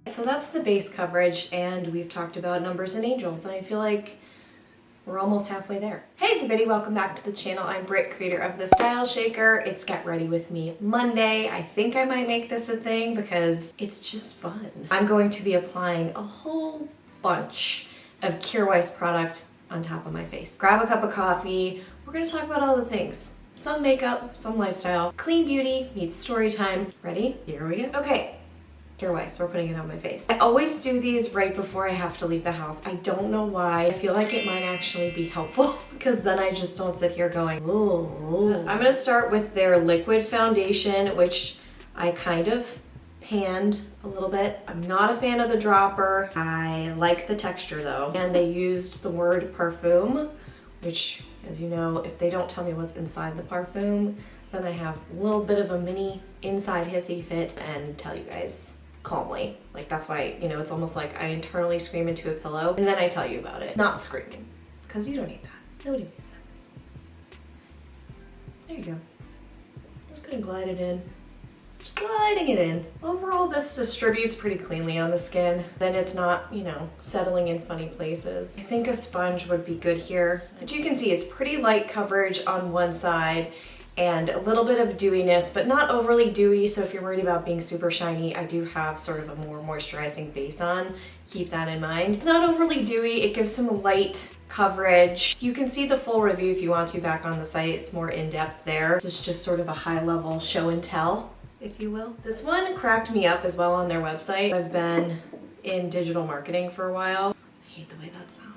So that's the base coverage, and we've talked about numbers and angels, and I feel like we're almost halfway there. Hey everybody, welcome back to the channel. I'm Britt, creator of The Style Shaker. It's Get Ready With Me Monday. I think I might make this a thing because it's just fun. I'm going to be applying a whole bunch of Kjaer Weis product on top of my face. Grab a cup of coffee. We're gonna talk about all the things. Some makeup, some lifestyle. Clean beauty meets story time. Ready? Here we go. Okay. Kjaer Weis, we're putting it on my face. I always do these right before I have to leave the house. I don't know why. I feel like it might actually be helpful because then I just don't sit here going, ooh. I'm gonna start with their liquid foundation, which I kind of panned a little bit. I'm not a fan of the dropper. I like the texture though. And they used the word parfum, which, as you know, if they don't tell me what's inside the parfum, then I have a little bit of a mini inside hissy fit and tell you guys calmly. Like that's why, you know, it's almost like I internally scream into a pillow and then I tell you about it. Not screaming, because you don't need that. Nobody needs that. There you go. I'm just gonna glide it in. Just gliding it in. Overall, this distributes pretty cleanly on the skin. Then it's not, you know, settling in funny places. I think a sponge would be good here. But you can see it's pretty light coverage on one side and a little bit of dewiness, but not overly dewy. So if you're worried about being super shiny, I do have sort of a more moisturizing base on. Keep that in mind. It's not overly dewy. It gives some light coverage. You can see the full review if you want to back on the site. It's more in-depth there. This is just sort of a high-level show and tell, if you will. This one cracked me up as well on their website. I've been in digital marketing for a while. I hate the way that sounds.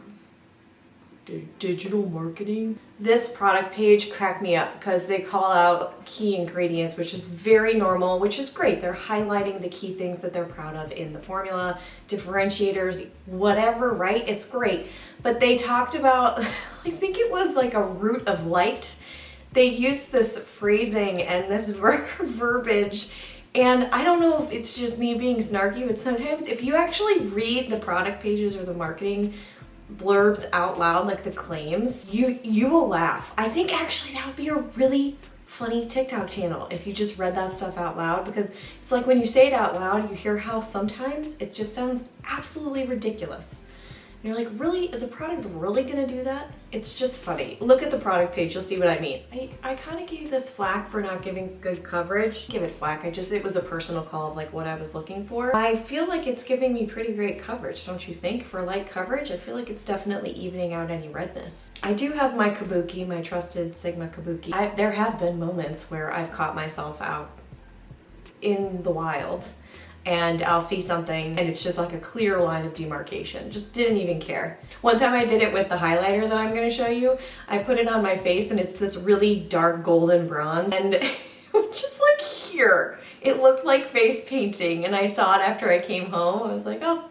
Digital marketing. This product page cracked me up because they call out key ingredients, which is very normal, which is great. They're highlighting the key things that they're proud of in the formula, differentiators, whatever, right? It's great. But they talked about, I think it was like a root of light. They used this phrasing and this verbiage, and I don't know if it's just me being snarky, but sometimes if you actually read the product pages or the marketing blurbs out loud, like the claims, you will laugh. I think actually that would be a really funny TikTok channel if you just read that stuff out loud, because it's like when you say it out loud, you hear how sometimes it just sounds absolutely ridiculous. And you're like, really? Is a product really gonna do that? It's just funny. Look at the product page, you'll see what I mean. I kind of gave this flack for not giving good coverage. Give it flack, it was a personal call of like what I was looking for. I feel like it's giving me pretty great coverage, don't you think? For light coverage, I feel like it's definitely evening out any redness. I do have my kabuki, my trusted Sigma kabuki. There have been moments where I've caught myself out in the wild and I'll see something and it's just like a clear line of demarcation. Just didn't even care. One time I did it with the highlighter that I'm gonna show you. I put it on my face and it's this really dark golden bronze and just like here. It looked like face painting and I saw it after I came home. I was like, oh,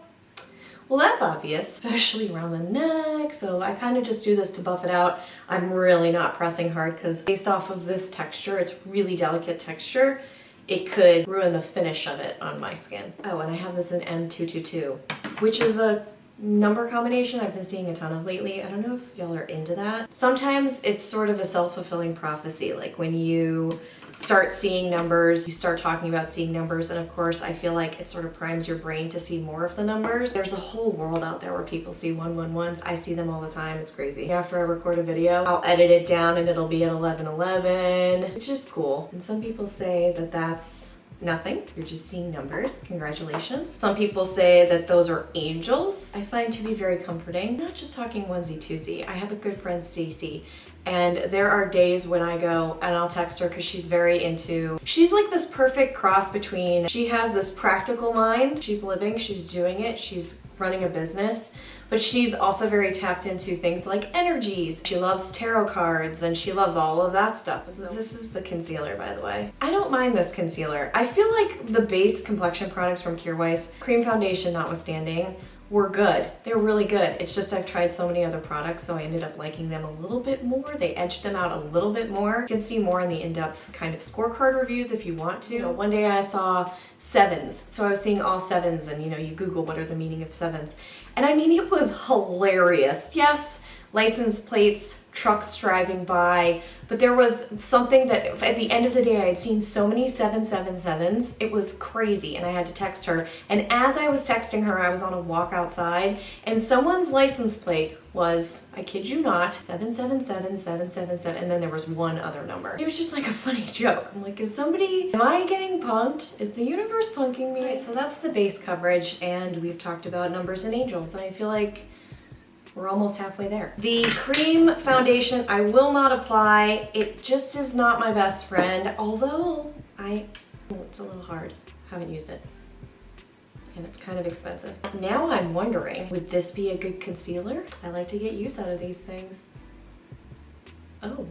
well that's obvious, especially around the neck. So I kind of just do this to buff it out. I'm really not pressing hard because based off of this texture, it's really delicate texture. It could ruin the finish of it on my skin. Oh, and I have this in M222, which is a number combination I've been seeing a ton of lately. I don't know if y'all are into that. Sometimes it's sort of a self-fulfilling prophecy, like when you start seeing numbers, you start talking about seeing numbers, and of course I feel like it sort of primes your brain to see more of the numbers. There's a whole world out there where people see 111s. I see them all the time. It's crazy. After I record a video, I'll edit it down and it'll be at 1111. It's just cool. And some people say that that's nothing. You're just seeing numbers. Congratulations. Some people say that those are angels. I find to be very comforting. I'm not just talking onesie twosie. I have a good friend, Stacy, and there are days when I go and I'll text her because she's very into, she's like this perfect cross between, she has this practical mind, she's living, she's doing it, she's running a business, but she's also very tapped into things like energies. She loves tarot cards and she loves all of that stuff. So this is the concealer, by the way. I don't mind this concealer. I feel like the base complexion products from Kjaer Weis, cream foundation notwithstanding, were good. They're really good. It's just I've tried so many other products, so I ended up liking them a little bit more. They edged them out a little bit more. You can see more in the in-depth kind of scorecard reviews if you want to. You know, one day I saw 7s, so I was seeing all 7s, and you know, you Google what are the meaning of 7s. And I mean, it was hilarious. Yes, license plates, trucks driving by, But there was something that at the end of the day I had seen so many 777s. It was crazy, and I had to text her. And as I was texting her, I was on a walk outside, and someone's license plate was, I kid you not, 777, and then there was one other number. It was just like a funny joke. I'm like, am I getting punked? Is the universe punking me? Right, so that's the base coverage, and we've talked about numbers and angels, and I feel like we're almost halfway there. The cream foundation I will not apply. It just is not my best friend, although it's a little hard. Haven't used it. And it's kind of expensive. Now I'm wondering, would this be a good concealer? I like to get use out of these things. Oh,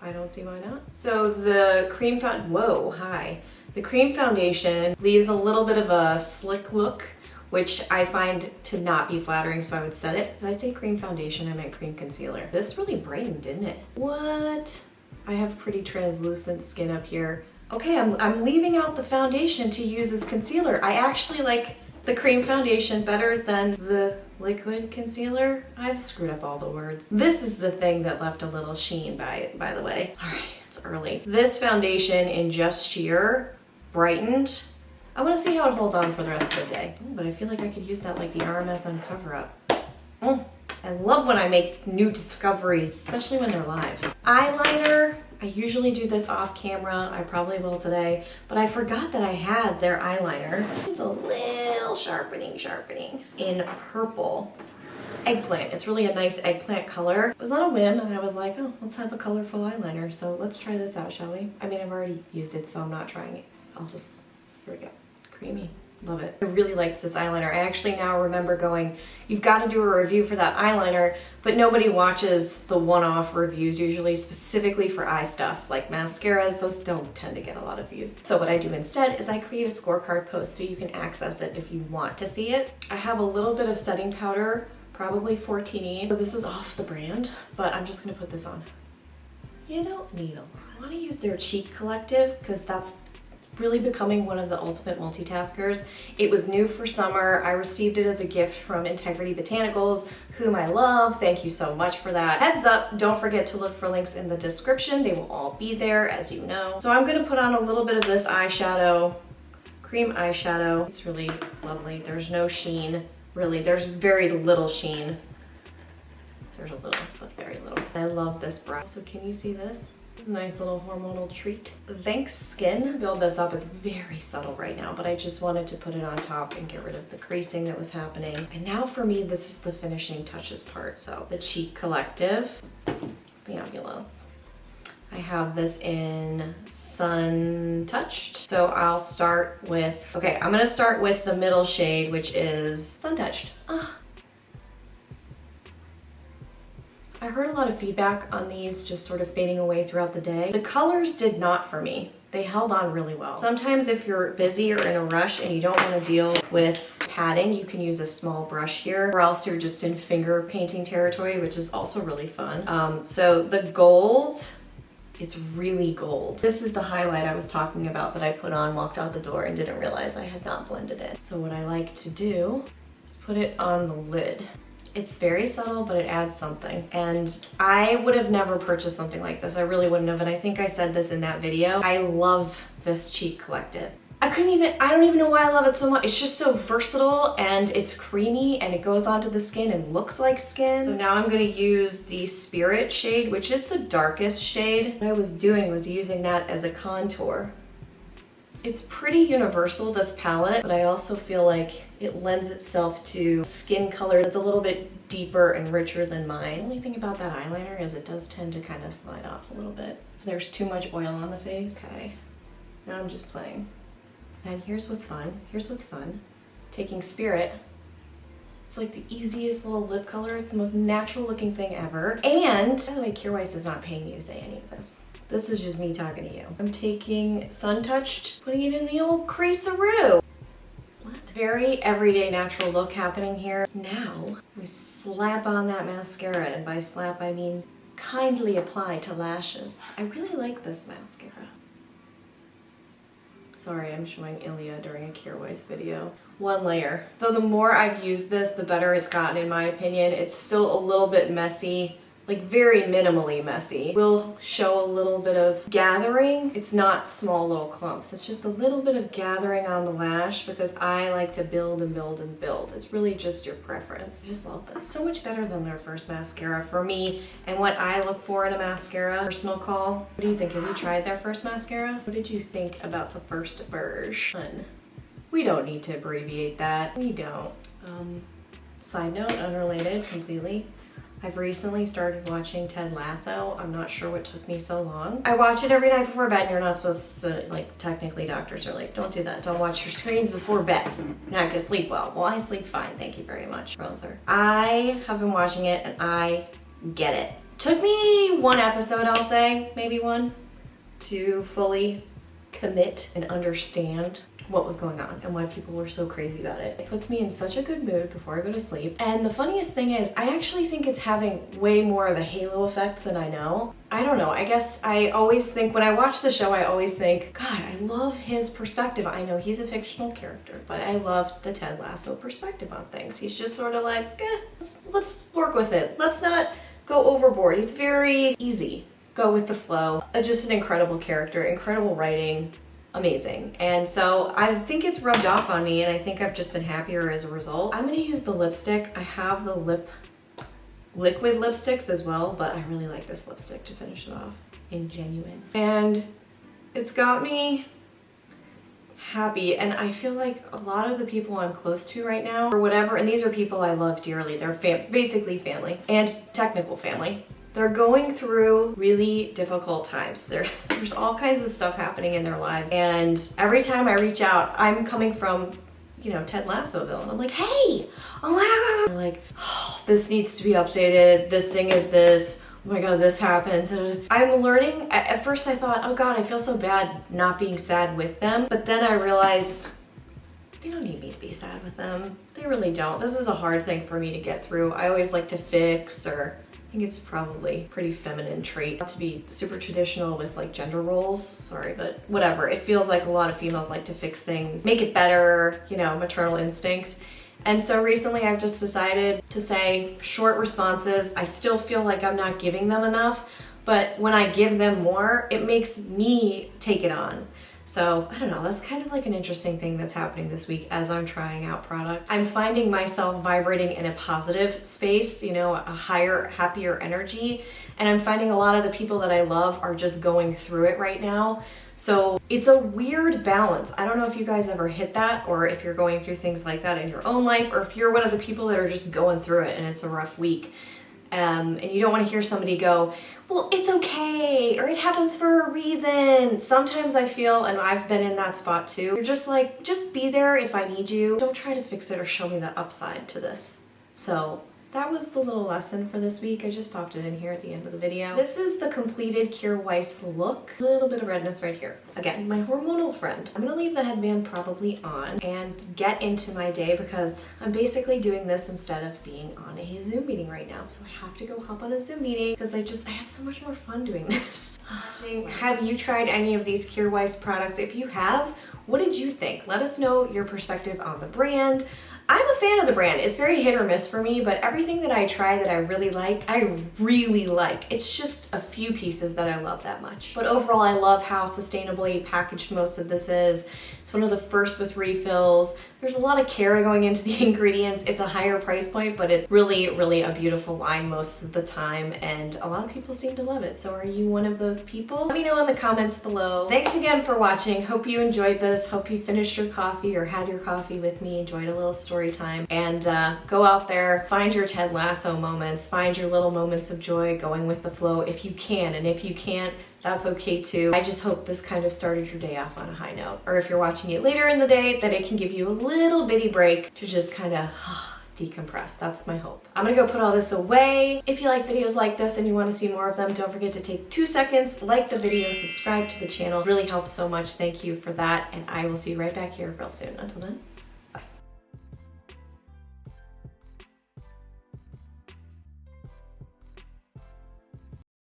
I don't see why not. So the cream The cream foundation leaves a little bit of a slick look, which I find to not be flattering, so I would set it. Did I say cream foundation? I meant cream concealer. This really brightened, didn't it? What? I have pretty translucent skin up here. Okay, I'm leaving out the foundation to use as concealer. I actually like the cream foundation better than the liquid concealer. I've screwed up all the words. This is the thing that left a little sheen by the way. All right, it's early. This foundation in Just Sheer brightened. I want to see how it holds on for the rest of the day. But I feel like I could use that like the RMS on Cover Up. I love when I make new discoveries, especially when they're live. Eyeliner. I usually do this off camera. I probably will today, but I forgot that I had their eyeliner. It's a little sharpening in purple. Eggplant. It's really a nice eggplant color. It was on a whim, and I was like, oh, let's have a colorful eyeliner. So let's try this out, shall we? I mean, I've already used it, so I'm not trying it. Here we go. Creamy. Love it. I really liked this eyeliner. I actually now remember going, you've got to do a review for that eyeliner, but nobody watches the one-off reviews usually specifically for eye stuff like mascaras. Those don't tend to get a lot of views. So what I do instead is I create a scorecard post so you can access it if you want to see it. I have a little bit of setting powder, probably 14E. So this is off the brand, but I'm just going to put this on. You don't need a lot. I want to use their Cheek Collective because that's really becoming one of the ultimate multitaskers. It was new for summer. I received it as a gift from Integrity Botanicals, whom I love. Thank you so much for that. Heads up, don't forget to look for links in the description. They will all be there, as you know. So I'm gonna put on a little bit of this eyeshadow, cream eyeshadow. It's really lovely. There's no sheen, really. There's very little sheen. There's a little, but very little. I love this brush. So can you see this? It's a nice little hormonal treat. Thanks Skin, build this up. It's very subtle right now, but I just wanted to put it on top and get rid of the creasing that was happening. And now for me, this is the finishing touches part. So the Cheek Collective, fabulous. I have this in Sun Touched. So I'll start with, okay, I'm gonna start with the middle shade, which is Sun Touched. I heard a lot of feedback on these just sort of fading away throughout the day. The colors did not for me. They held on really well. Sometimes if you're busy or in a rush and you don't want to deal with padding, you can use a small brush here, or else you're just in finger painting territory, which is also really fun. So the gold, it's really gold. This is the highlight I was talking about that I put on, walked out the door, and didn't realize I had not blended it. So what I like to do is put it on the lid. It's very subtle, but it adds something. And I would have never purchased something like this. I really wouldn't have, and I think I said this in that video. I love this Cheek Collective. I don't even know why I love it so much. It's just so versatile, and it's creamy, and it goes onto the skin and looks like skin. So now I'm gonna use the Spirit shade, which is the darkest shade. What I was doing was using that as a contour. It's pretty universal, this palette, but I also feel like it lends itself to skin color that's a little bit deeper and richer than mine. The only thing about that eyeliner is it does tend to kind of slide off a little bit if there's too much oil on the face. Okay, now I'm just playing. And here's what's fun. Taking Spirit. It's like the easiest little lip color. It's the most natural looking thing ever. And, by the way, Kjaer Weis is not paying me to say any of this. This is just me talking to you. I'm taking Sun Touched, putting it in the old creaseroo. What? Very everyday natural look happening here. Now, we slap on that mascara, and by slap I mean kindly apply to lashes. I really like this mascara. Sorry, I'm showing Ilya during a Kjaer Weis video. One layer. So the more I've used this, the better it's gotten in my opinion. It's still a little bit messy like very minimally messy. Will show a little bit of gathering. It's not small little clumps. It's just a little bit of gathering on the lash because I like to build and build and build. It's really just your preference. I just love this. So much better than their first mascara for me and what I look for in a mascara. Personal call. What do you think? Have you tried their first mascara? What did you think about the first version? We don't need to abbreviate that. We don't. Side note, unrelated completely. I've recently started watching Ted Lasso. I'm not sure what took me so long. I watch it every night before bed, and you're not supposed to, like, technically doctors are like, don't do that. Don't watch your screens before bed. You're not gonna sleep well. Well, I sleep fine, thank you very much, Bronzer. I have been watching it, and I get it. Took me one episode, I'll say, maybe one, to fully commit and understand what was going on and why people were so crazy about it. It puts me in such a good mood before I go to sleep. And the funniest thing is, I actually think it's having way more of a halo effect than I know. I don't know, I guess I always think, when I watch the show, I always think, God, I love his perspective. I know he's a fictional character, but I love the Ted Lasso perspective on things. He's just sort of like, let's work with it. Let's not go overboard. He's very easy. Go with the flow. Just an incredible character, incredible writing. Amazing. And so I think it's rubbed off on me, and I think I've just been happier as a result. I'm gonna use the lipstick. I have the liquid lipsticks as well, but I really like this lipstick to finish it off in Genuine. And it's got me happy, and I feel like a lot of the people I'm close to right now, or whatever, and these are people I love dearly, they're basically family and technical family. They're going through really difficult times. There's all kinds of stuff happening in their lives. And every time I reach out, I'm coming from, you know, Ted Lassoville. And I'm like, hey, oh my God. They're like, oh, this needs to be updated. This thing is this. Oh my God, this happened. I'm learning. At first I thought, oh God, I feel so bad not being sad with them. But then I realized, they don't need me to be sad with them. They really don't. This is a hard thing for me to get through. I always like to fix, or I think it's probably a pretty feminine trait not to be super traditional with like gender roles. Sorry, but whatever. It feels like a lot of females like to fix things, make it better, you know, maternal instincts. And so recently I've just decided to say short responses. I still feel like I'm not giving them enough, but when I give them more, it makes me take it on. So I don't know, that's kind of like an interesting thing that's happening this week as I'm trying out product. I'm finding myself vibrating in a positive space, you know, a higher, happier energy. And I'm finding a lot of the people that I love are just going through it right now. So it's a weird balance. I don't know if you guys ever hit that, or if you're going through things like that in your own life, or if you're one of the people that are just going through it and it's a rough week. And you don't want to hear somebody go, well, it's okay, or it happens for a reason. Sometimes I feel, and I've been in that spot too, you're just like, just be there if I need you. Don't try to fix it or show me the upside to this. So that was the little lesson for this week. I just popped it in here at the end of the video. This is the completed Kjaer Weis look. A little bit of redness right here. Again, my hormonal friend. I'm gonna leave the headband probably on and get into my day because I'm basically doing this instead of being on a Zoom meeting right now. So I have to go hop on a Zoom meeting because I have so much more fun doing this. Have you tried any of these Kjaer Weis products? If you have, what did you think? Let us know your perspective on the brand. I'm a fan of the brand. It's very hit or miss for me, but everything that I try that I really like. It's just a few pieces that I love that much. But overall, I love how sustainably packaged most of this is. It's one of the first with refills. There's a lot of care going into the ingredients. It's a higher price point, but it's really, really a beautiful line most of the time, and a lot of people seem to love it. So are you one of those people? Let me know in the comments below. Thanks again for watching. Hope you enjoyed this. Hope you finished your coffee or had your coffee with me, enjoyed a little story time, and go out there, find your Ted Lasso moments, find your little moments of joy going with the flow if you can, and if you can't, that's okay too. I just hope this kind of started your day off on a high note. Or if you're watching it later in the day, that it can give you a little bitty break to just kind of decompress. That's my hope. I'm gonna go put all this away. If you like videos like this and you want to see more of them, don't forget to take 2 seconds, like the video, subscribe to the channel. It really helps so much. Thank you for that. And I will see you right back here real soon. Until then.